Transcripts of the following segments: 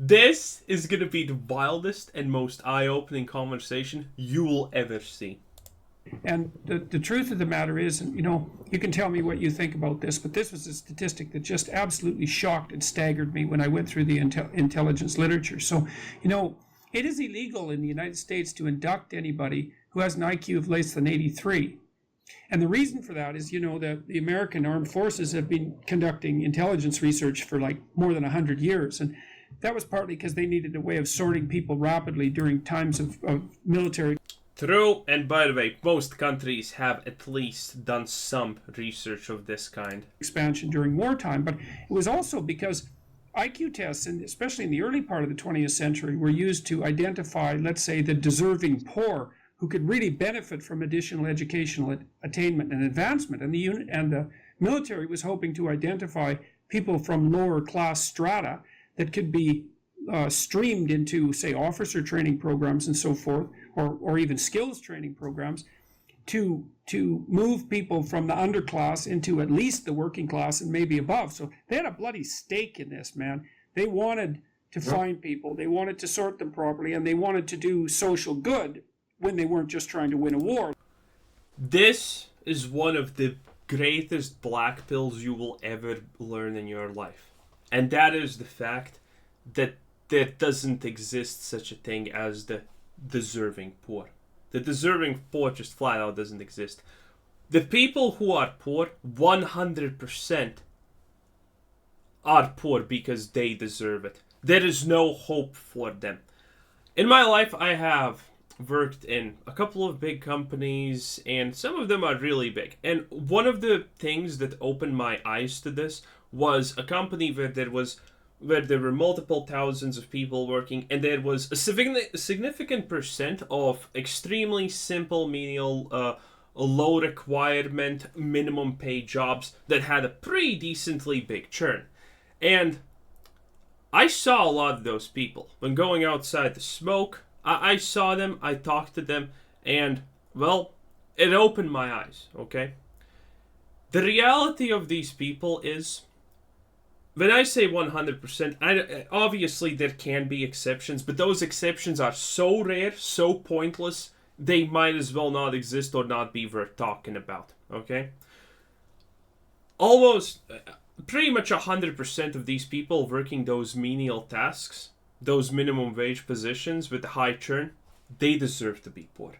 This is going to be the wildest and most eye-opening conversation you will ever see. And the truth of the matter is, and you can tell me what you think about this, but this was a statistic that just absolutely shocked and staggered me when I went through the intelligence literature. So, it is illegal in the United States to induct anybody who has an IQ of less than 83. And the reason for that is, that the American armed forces have been conducting intelligence research for like more than 100 years. And that was partly because they needed a way of sorting people rapidly during times of military. True, and by the way, most countries have at least done some research of this kind. Expansion during wartime, but it was also because IQ tests, and especially in the early part of the 20th century, were used to identify, let's say, the deserving poor who could really benefit from additional educational attainment and advancement. And the military was hoping to identify people from lower class strata that could be streamed into, say, officer training programs and so forth, or even skills training programs, to move people from the underclass into at least the working class and maybe above. So they had a bloody stake in this, man. They wanted to find people, they wanted to sort them properly, and they wanted to do social good when they weren't just trying to win a war. This is one of the greatest black pills you will ever learn in your life. And that is the fact that there doesn't exist such a thing as the deserving poor. The deserving poor just flat out doesn't exist. The people who are poor, 100% are poor because they deserve it. There is no hope for them. In my life, I have worked in a couple of big companies, and some of them are really big. And one of the things that opened my eyes to this was a company where there were multiple thousands of people working, and there was a significant percent of extremely simple, menial, low requirement, minimum pay jobs that had a pretty decently big churn. And I saw a lot of those people. When going outside to smoke, I saw them, I talked to them, and, well, it opened my eyes, okay? The reality of these people is, when I say 100%, obviously there can be exceptions, but those exceptions are so rare, so pointless, they might as well not exist or not be worth talking about, okay? Pretty much 100% of these people working those menial tasks, those minimum wage positions with the high churn, they deserve to be poor.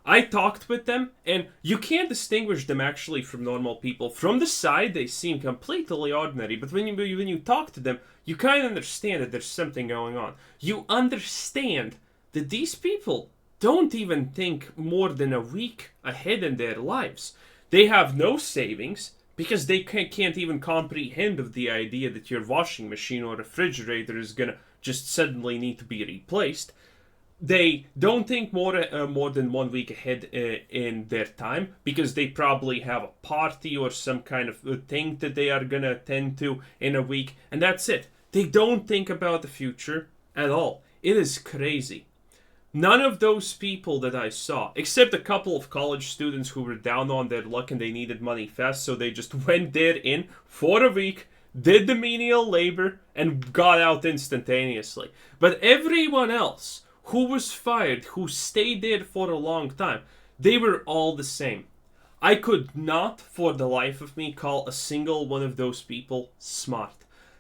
I talked with them, and you can't distinguish them actually from normal people. From the side, they seem completely ordinary, but when you talk to them, you kind of understand that there's something going on. You understand that these people don't even think more than a week ahead in their lives. They have no savings because they can't even comprehend of the idea that your washing machine or refrigerator is gonna just suddenly need to be replaced. They don't think more than 1 week ahead in their time because they probably have a party or some kind of thing that they are going to attend to in a week, and that's it. They don't think about the future at all. It is crazy. None of those people that I saw, except a couple of college students who were down on their luck and they needed money fast, so they just went there in for a week, did the menial labor, and got out instantaneously. But everyone else who was fired, who stayed there for a long time, they were all the same. I could not, for the life of me, call a single one of those people smart.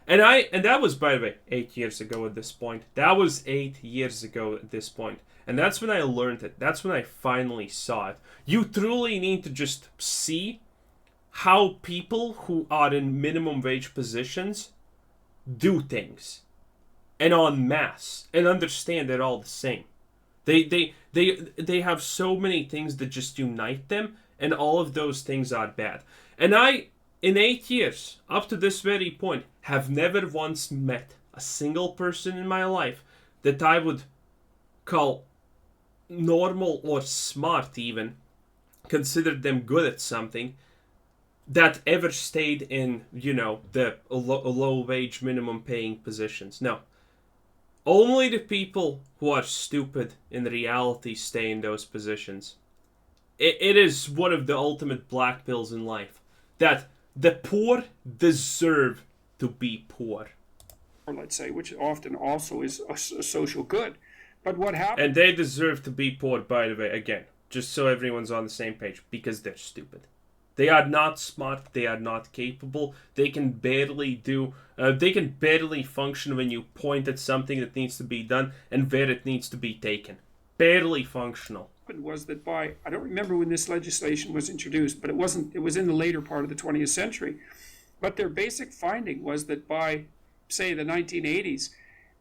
And that was, by the way, 8 years ago at this point. That was 8 years ago at this point. And that's when I learned it. That's when I finally saw it. You truly need to just see how people who are in minimum wage positions do things. And en masse, and understand they're all the same. They have so many things that just unite them, and all of those things are bad. And I, in 8 years, up to this very point, have never once met a single person in my life that I would call normal or smart even, consider them good at something, that ever stayed in, the low wage minimum paying positions. No. Only the people who are stupid in reality stay in those positions. It is one of the ultimate black pills in life. That the poor deserve to be poor. let's say, which often also is a social good. But what happens? And they deserve to be poor, by the way, again, just so everyone's on the same page, because they're stupid. They are not smart. They are not capable. They can barely do. They can barely function when you point at something that needs to be done and where it needs to be taken. Barely functional. Was that by, I don't remember when this legislation was introduced, but it wasn't. It was in the later part of the 20th century. But their basic finding was that by, say, the 1980s,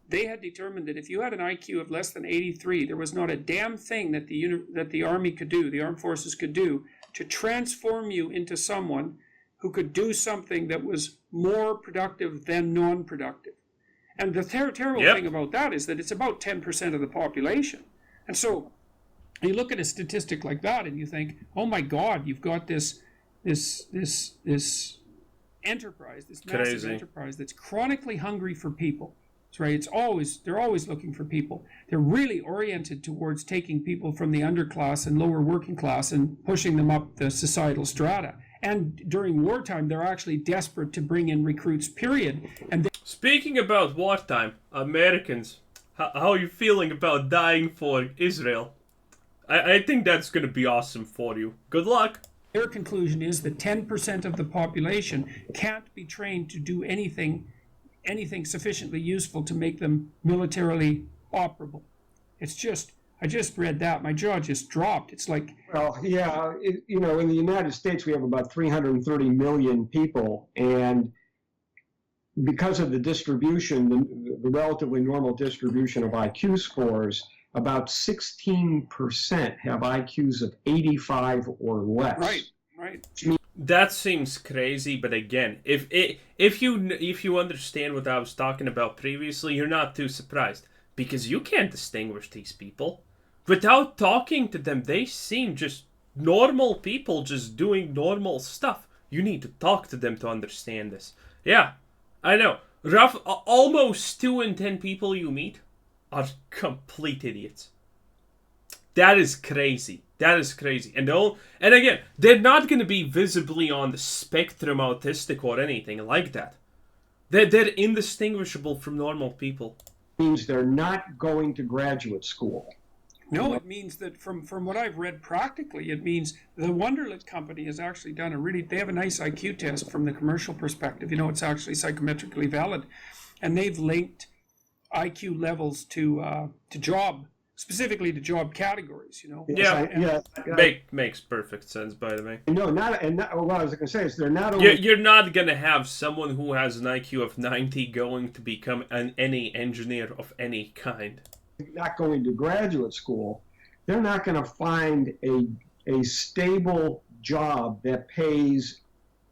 they had determined that if you had an IQ of less than 83, there was not a damn thing that the Army could do, the armed forces could do, to transform you into someone who could do something that was more productive than non-productive. And the terrible thing about that is that it's about 10% of the population. And so you look at a statistic like that and you think, oh my God, you've got this enterprise, this massive enterprise that's chronically hungry for people. That's right. They're always looking for people. They're really oriented towards taking people from the underclass and lower working class and pushing them up the societal strata. And during wartime, they're actually desperate to bring in recruits, period. And speaking about wartime, Americans, how are you feeling about dying for Israel? I think that's going to be awesome for you. Good luck. Their conclusion is that 10% of the population can't be trained to do anything sufficiently useful to make them militarily operable. It's just, I just read that, my jaw just dropped. It's like, well, yeah, in the United States we have about 330 million people, and because of the distribution, the relatively normal distribution of IQ scores, about 16% have IQs of 85 or less. Right. That seems crazy, but again, if you understand what I was talking about previously, you're not too surprised, because you can't distinguish these people. Without talking to them, they seem just normal people just doing normal stuff. You need to talk to them to understand this. Yeah, I know. Almost 2 in 10 people you meet are complete idiots. That is crazy. That is crazy. And again, they're not going to be visibly on the spectrum autistic or anything like that. They're indistinguishable from normal people. Means they're not going to graduate school. No, it means that from what I've read practically, it means the Wonderlit company has actually done they have a nice IQ test from the commercial perspective. It's actually psychometrically valid. And they've linked IQ levels to job, specifically to job categories, Makes perfect sense, by the way. No, what I was going to say is they're not only... You're not going to have someone who has an IQ of 90 going to become any engineer of any kind. Not going to graduate school. They're not going to find a stable job that pays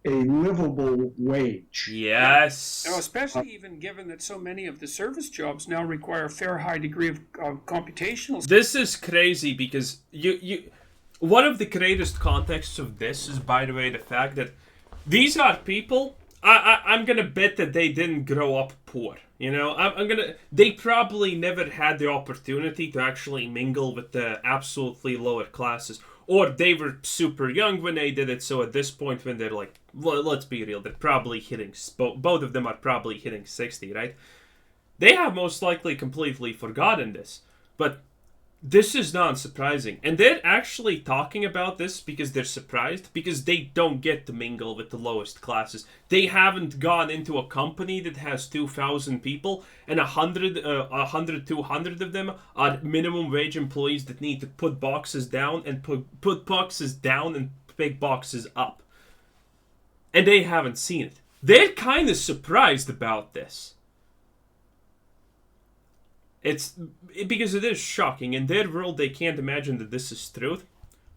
a livable wage. Yes. Now, especially even given that so many of the service jobs now require a fair high degree of computational. This is crazy because one of the greatest contexts of this is, by the way, the fact that these are people. I'm gonna bet that they didn't grow up poor. They probably never had the opportunity to actually mingle with the absolutely lower classes. Or they were super young when they did it, so at this point when they're like, well, let's be real, they're probably hitting, both of them are probably hitting 60, right? They have most likely completely forgotten this. But this is not surprising. And they're actually talking about this because they're surprised, because they don't get to mingle with the lowest classes. They haven't gone into a company that has 2,000 people, and 200 of them are minimum wage employees that need to put boxes down and put boxes down and pick boxes up. And they haven't seen it. They're kind of surprised about this. It's because it is shocking. In their world, they can't imagine that this is truth.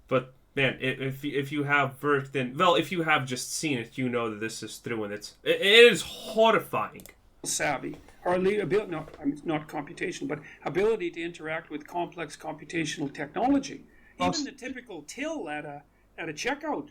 But man, if you have worked in, well, if you have just seen it, you know that this is true, and it is horrifying. Savvy, or ability, not computational, but ability to interact with complex computational technology. Even the typical till at a checkout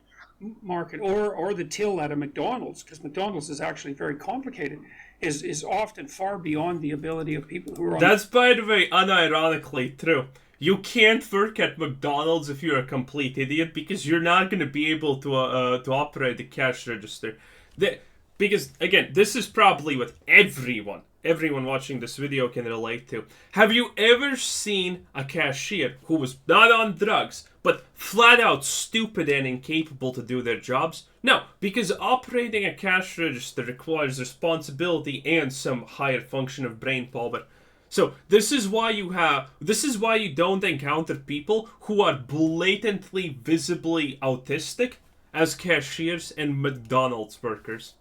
market, or the till at a McDonald's, because McDonald's is actually very complicated, is often far beyond the ability of people who are on... That's, by the way, unironically true. You can't work at McDonald's if you're a complete idiot, because you're not going to be able to operate the cash register. Because, again, this is probably what everyone everyone watching this video can relate to. Have you ever seen a cashier who was not on drugs, but flat out stupid and incapable to do their jobs? No, because operating a cash register requires responsibility and some higher function of brain power. So this is why you don't encounter people who are blatantly, visibly autistic as cashiers and McDonald's workers.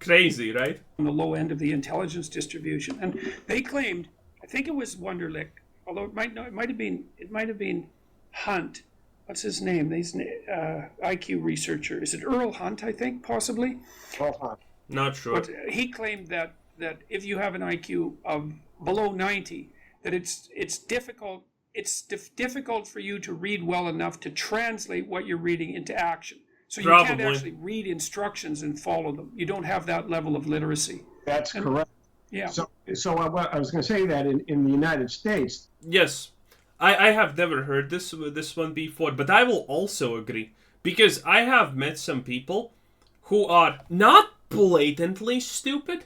Crazy, right? On the low end of the intelligence distribution, and they claimed, I think it was Wunderlich, although it might have been Hunt. What's his name? He's IQ researcher. Is it Earl Hunt? I think possibly. Earl Hunt. Not sure. But he claimed that if you have an IQ of below 90, that it's difficult. It's difficult for you to read well enough to translate what you're reading into action. So you can't actually read instructions and follow them. You don't have that level of literacy. That's correct. Yeah. So I was going to say that in the United States. Yes, I have never heard this one before, but I will also agree, because I have met some people who are not blatantly stupid,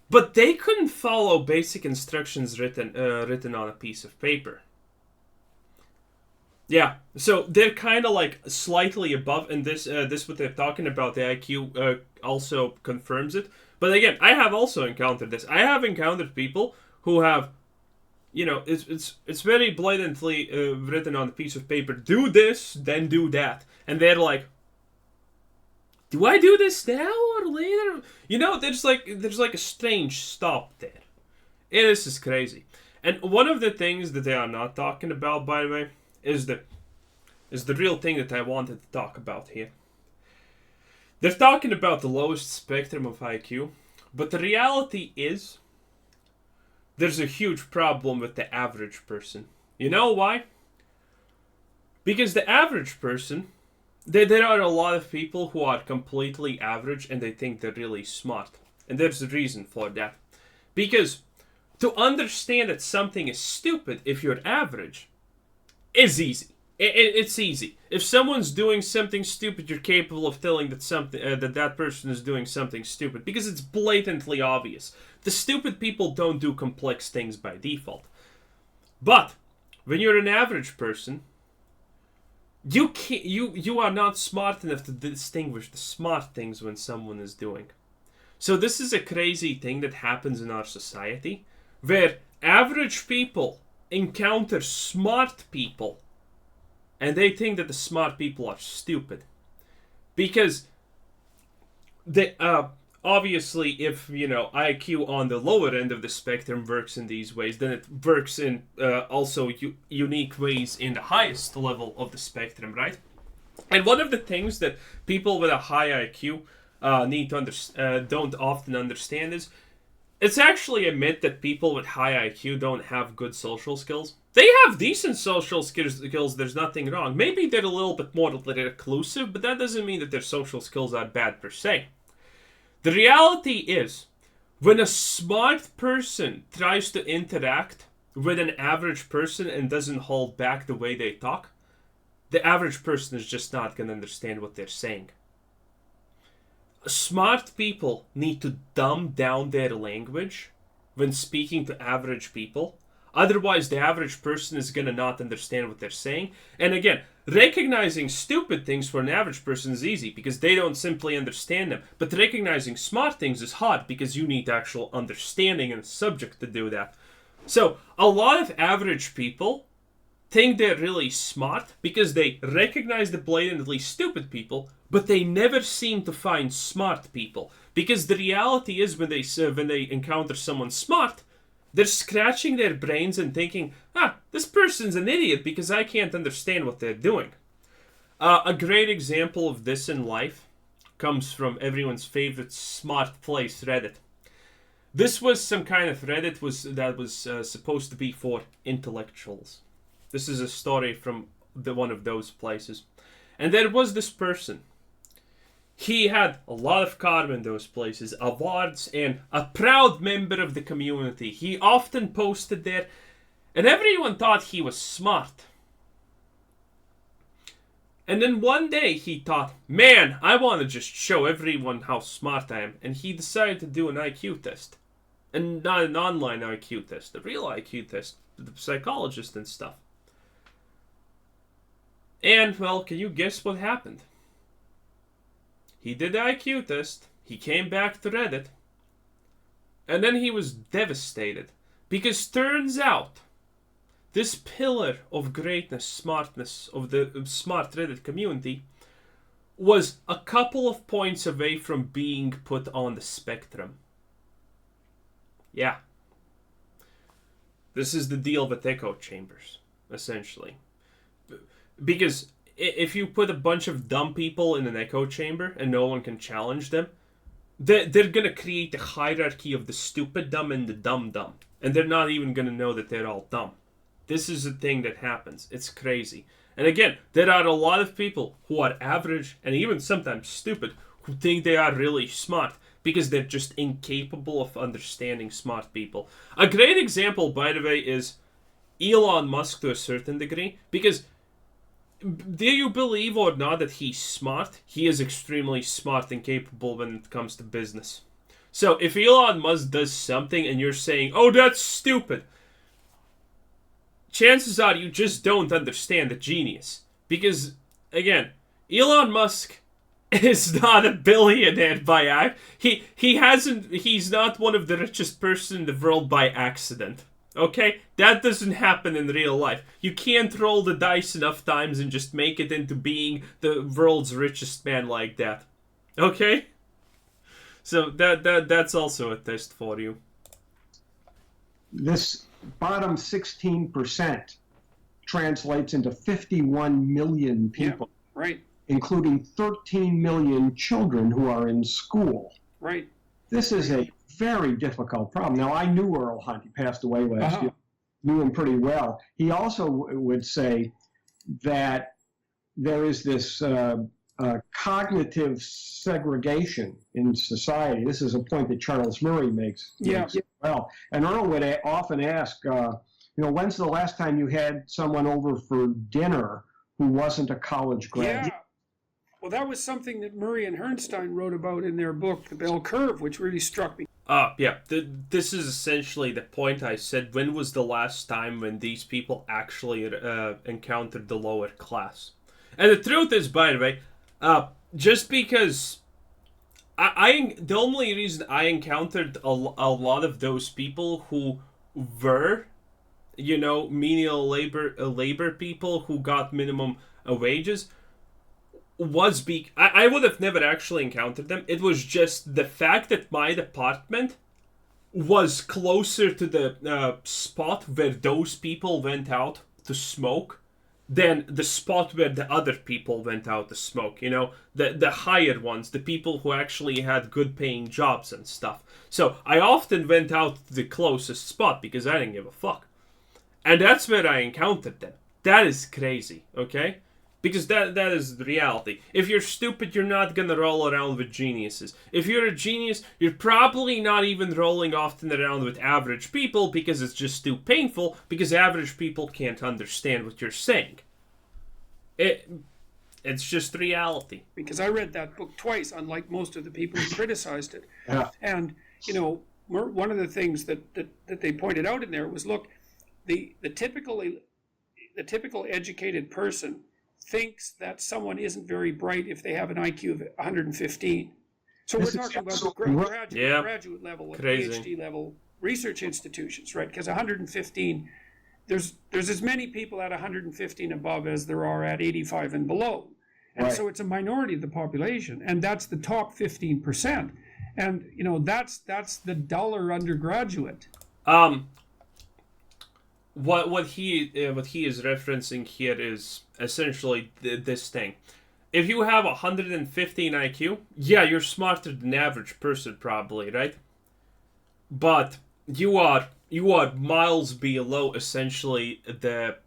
but they couldn't follow basic instructions written on a piece of paper. Yeah, so they're kind of like slightly above, and this what they're talking about, the IQ also confirms it. But again, I have also encountered this. I have encountered people who have, it's very blatantly written on a piece of paper, do this, then do that. And they're like, do I do this now or later? There's like a strange stop there. This is crazy. And one of the things that they are not talking about, by the way, is the real thing that I wanted to talk about here. They're talking about the lowest spectrum of IQ, but the reality is there's a huge problem with the average person. You know why? Because the average person, there are a lot of people who are completely average and they think they're really smart. And there's a reason for that. Because to understand that something is stupid if you're average is easy. It's easy. If someone's doing something stupid, you're capable of telling that person is doing something stupid because it's blatantly obvious. The stupid people don't do complex things by default. But when you're an average person, you are not smart enough to distinguish the smart things when someone is doing. So this is a crazy thing that happens in our society, where average people encounter smart people and they think that the smart people are stupid. Because they obviously, if IQ on the lower end of the spectrum works in these ways, then it works in also unique ways in the highest level of the spectrum, right? And one of the things that people with a high IQ don't often understand is it's actually a myth that people with high IQ don't have good social skills. They have decent social skills, there's nothing wrong. Maybe they're a little bit more reclusive, but that doesn't mean that their social skills are bad per se. The reality is, when a smart person tries to interact with an average person and doesn't hold back the way they talk, the average person is just not going to understand what they're saying. Smart people need to dumb down their language when speaking to average people. Otherwise, the average person is going to not understand what they're saying. And again, recognizing stupid things for an average person is easy because they don't simply understand them. But recognizing smart things is hard because you need actual understanding and subject to do that. So, a lot of average people think they're really smart because they recognize the blatantly stupid people, but they never seem to find smart people. Because the reality is when they encounter someone smart, they're scratching their brains and thinking, this person's an idiot because I can't understand what they're doing. A great example of this in life comes from everyone's favorite smart place, Reddit. This was some kind of Reddit that was supposed to be for intellectuals. This is a story from one of those places. And there was this person. He had a lot of karma in those places, awards, and a proud member of the community. He often posted there, and everyone thought he was smart. And then one day he thought, man, I want to just show everyone how smart I am. And he decided to do an IQ test. And not an online IQ test, a real IQ test, the psychologist and stuff. And, well, can you guess what happened? He did the IQ test, he came back to Reddit, and then he was devastated. Because turns out, this pillar of greatness, smartness, of the smart Reddit community, was a couple of points away from being put on the spectrum. Yeah. This is the deal with echo chambers, essentially. Because if you put a bunch of dumb people in an echo chamber and no one can challenge them, they're going to create a hierarchy of the stupid dumb and the dumb dumb. And they're not even going to know that they're all dumb. This is a thing that happens. It's crazy. And again, there are a lot of people who are average and even sometimes stupid who think they are really smart because they're just incapable of understanding smart people. A great example, by the way, is Elon Musk to a certain degree. Because, do you believe or not that he's smart? He is extremely smart and capable when it comes to business. So, if Elon Musk does something and you're saying, oh, that's stupid, chances are you just don't understand the genius. Because, again, Elon Musk is not a billionaire by act. He's not one of the richest person in the world by accident. Okay? That doesn't happen in real life. You can't roll the dice enough times and just make it into being the world's richest man like that. Okay? So that's also a test for you. This bottom 16% translates into 51 million people. Yeah, right. Including 13 million children who are in school. Right. This is a very difficult problem. Now, I knew Earl Hunt. He passed away last year. Knew him pretty well. He also would say that there is this cognitive segregation in society. This is a point that Charles Murray makes. Yeah. Well, and Earl would often ask, when's the last time you had someone over for dinner who wasn't a college graduate? Yeah. Well, that was something that Murray and Herrnstein wrote about in their book, The Bell Curve, which really struck me. Yeah. This is essentially the point I said. When was the last time when these people actually encountered the lower class? And the truth is, by the way, just because the only reason I encountered a lot of those people who were, menial labor people who got minimum wages was I would have never actually encountered them. It was just the fact that my department was closer to the spot where those people went out to smoke than the spot where the other people went out to smoke. The higher ones, the people who actually had good paying jobs and stuff. So I often went out to the closest spot because I didn't give a fuck. And that's where I encountered them. That is crazy, okay? Because that is the reality. If you're stupid, you're not gonna roll around with geniuses. If you're a genius, you're probably not even rolling often around with average people because it's just too painful, because average people can't understand what you're saying. It's just reality. Because I read that book twice, unlike most of the people who criticized it. Yeah. And, one of the things that they pointed out in there was, look, the typical educated person thinks that someone isn't very bright if they have an IQ of 115. So we're talking about the graduate level and PhD level research institutions, right? Because 115, there's as many people at 115 above as there are at 85 and below. And so it's a minority of the population, and that's the top 15%. And that's the duller undergraduate. What he is referencing here is essentially this thing. If you have 115 IQ, yeah, you're smarter than the average person probably, right? But you are miles below essentially the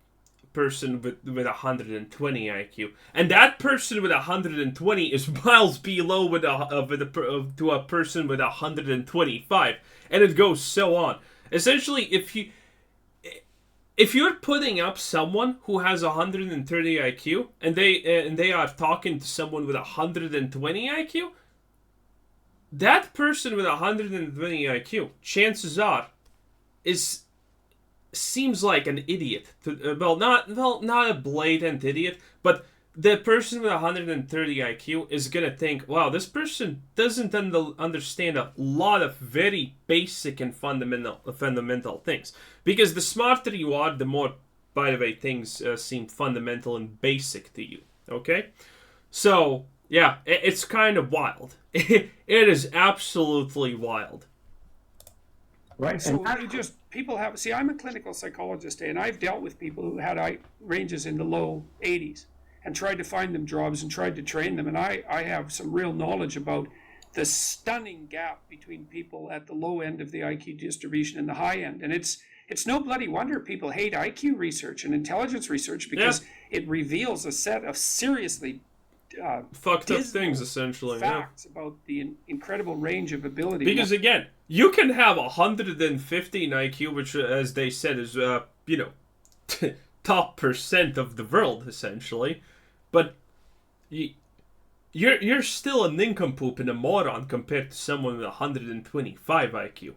person with 120 IQ, and that person with 120 is miles below to a person with 125, and it goes so on. Essentially, if you're putting up someone who has 130 IQ and they are talking to someone with 120 IQ, that person with 120 IQ, chances are, seems like an idiot. Not a blatant idiot, but the person with 130 IQ is gonna think, wow, this person doesn't understand a lot of very basic and fundamental things. Because the smarter you are, the more, by the way, things seem fundamental and basic to you. Okay? So, yeah, it's kind of wild. It is absolutely wild. Right. So people have, see, I'm a clinical psychologist, and I've dealt with people who had ranges in the low 80s and tried to find them jobs and tried to train them. And I have some real knowledge about the stunning gap between people at the low end of the IQ distribution and the high end. And it's no bloody wonder people hate IQ research and intelligence research, because it reveals a set of seriously fucked up things, essentially. Facts about the incredible range of ability. Because again, you can have 115 IQ, which, as they said, is top percent of the world, essentially. But you're still a nincompoop and a moron compared to someone with 125 IQ.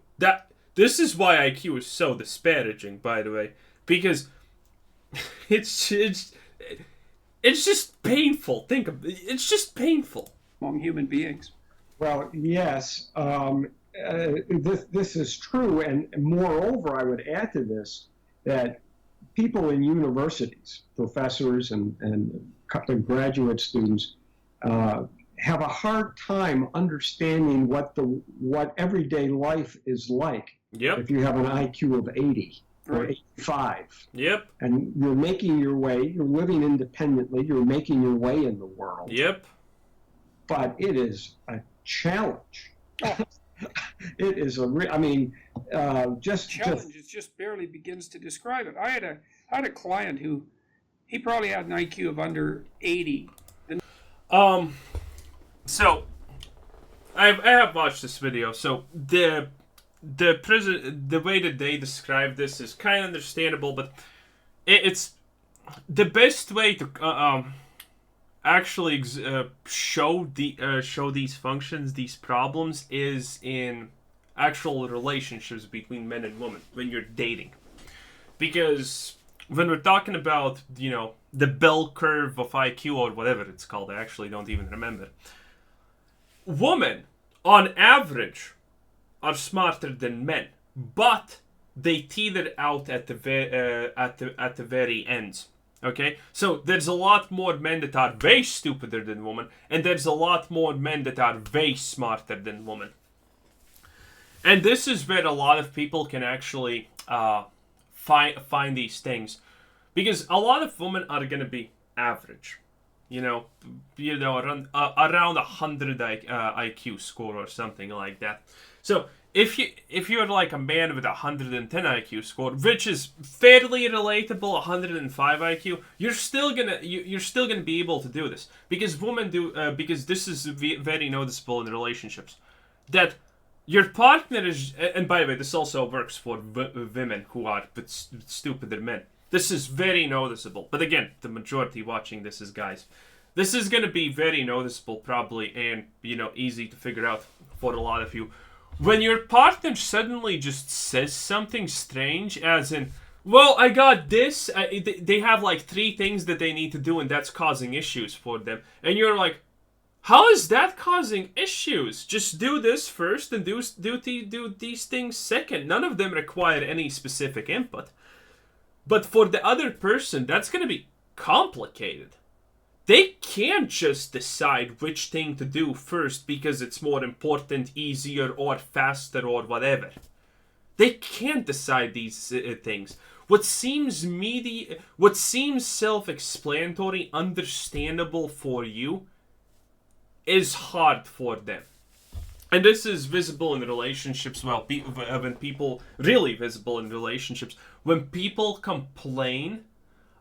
This is why IQ is so disparaging, by the way, because it's just painful. It's just painful among human beings. Well, yes, this is true, and moreover, I would add to this that people in universities, professors and graduate students, have a hard time understanding what everyday life is like. Yep. If you have an IQ of 80 or 85. Yep. And you're making your way, you're living independently, you're making your way in the world. Yep. But it is a challenge. It is challenge. It just barely begins to describe it. I had a client who, he probably had an IQ of under 80. So I have watched this video. So the way that they describe this is kind of understandable, but it's the best way to actually show these functions, these problems, is in actual relationships between men and women when you're dating. Because when we're talking about, the bell curve of IQ or whatever it's called, I actually don't even remember. Women, on average, are smarter than men, but they teeter out at the very ends. Okay, so there's a lot more men that are way stupider than women, and there's a lot more men that are way smarter than women. And this is where a lot of people can actually find these things, because a lot of women are gonna be average, around 100 IQ score or something like that. So if you're like a man with 110 IQ score, which is fairly relatable, 105 IQ, you're still gonna be able to do this, because women do because this is very noticeable in relationships, that your partner is, and by the way, this also works for women who are stupider men. This is very noticeable. But again, the majority watching this is guys. This is going to be very noticeable probably, and, easy to figure out for a lot of you. When your partner suddenly just says something strange, as in, well, I got this. They have like 3 things that they need to do, and that's causing issues for them. And you're like, how is that causing issues? Just do this first and do these things second. None of them require any specific input. But for the other person, that's going to be complicated. They can't just decide which thing to do first because it's more important, easier, or faster, or whatever. They can't decide these things. What seems self-explanatory, understandable for you, is hard for them. And this is visible in relationships, when people, really visible in relationships, when people complain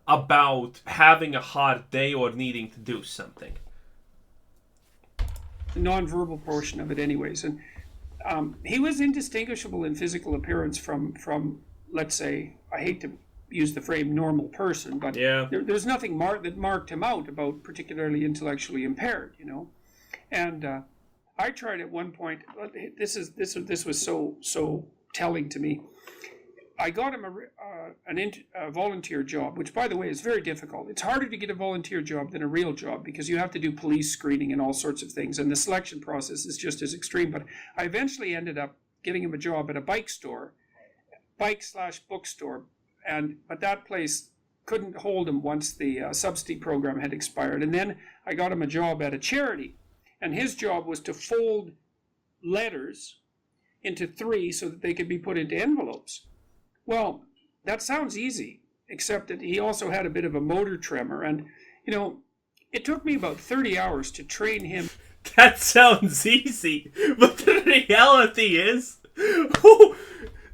about having a hard day or needing to do something. The non-verbal portion of it anyways. And he was indistinguishable in physical appearance from let's say, I hate to use the phrase normal person, but there's nothing that marked him out about particularly intellectually impaired, And I tried at one point. This was so telling to me. I got him a volunteer job, which, by the way, is very difficult. It's harder to get a volunteer job than a real job because you have to do police screening and all sorts of things, and the selection process is just as extreme. But I eventually ended up getting him a job at a bike store, bike/bookstore, but that place couldn't hold him once the subsidy program had expired. And then I got him a job at a charity, and his job was to fold letters into 3 so that they could be put into envelopes. Well, that sounds easy, except that he also had a bit of a motor tremor. And, it took me about 30 hours to train him. That sounds easy, but the reality is,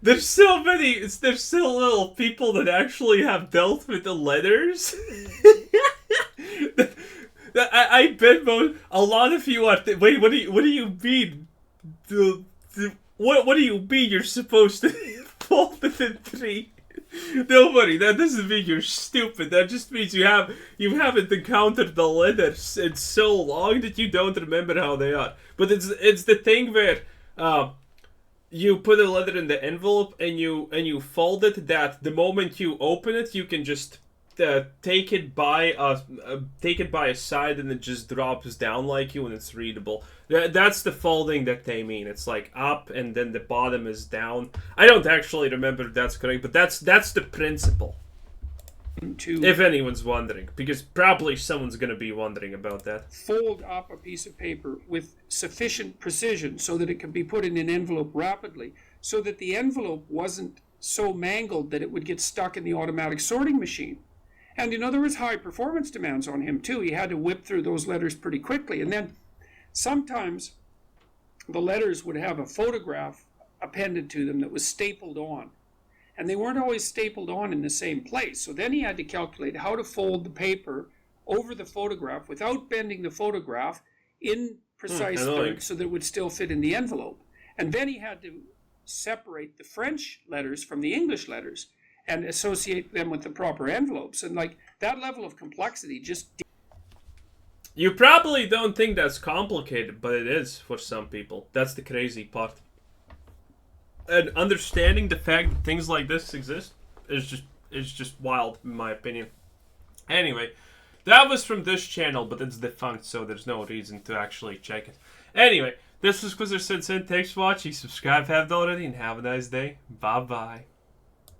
there's so little people that actually have dealt with the letters. I bet a lot of you are. Wait, what do you mean? What do you mean you're supposed to fold it in 3? Nobody. That doesn't mean you're stupid. That just means you haven't encountered the letters in so long that you don't remember how they are. But it's the thing where you put a letter in the envelope and you fold it. That the moment you open it, you can just take it by a side and it just drops down like you and it's readable. That's the folding that they mean. It's like up and then the bottom is down. I don't actually remember if that's correct, but that's the principle. If anyone's wondering, because probably someone's going to be wondering about that. Fold up a piece of paper with sufficient precision so that it can be put in an envelope rapidly, so that the envelope wasn't so mangled that it would get stuck in the automatic sorting machine. And there was high performance demands on him too. He had to whip through those letters pretty quickly. And then sometimes the letters would have a photograph appended to them that was stapled on. And they weren't always stapled on in the same place. So then he had to calculate how to fold the paper over the photograph without bending the photograph in precise thirds so that it would still fit in the envelope. And then he had to separate the French letters from the English letters and associate them with the proper envelopes. And that level of complexity just... You probably don't think that's complicated, but it is for some people. That's the crazy part. And understanding the fact that things like this exist is just wild, in my opinion. Anyway, that was from this channel, but it's defunct, so there's no reason to actually check it. Anyway, this was Quizzer Since. Thanks for watching. Subscribe if you haven't already, and have a nice day. Bye-bye.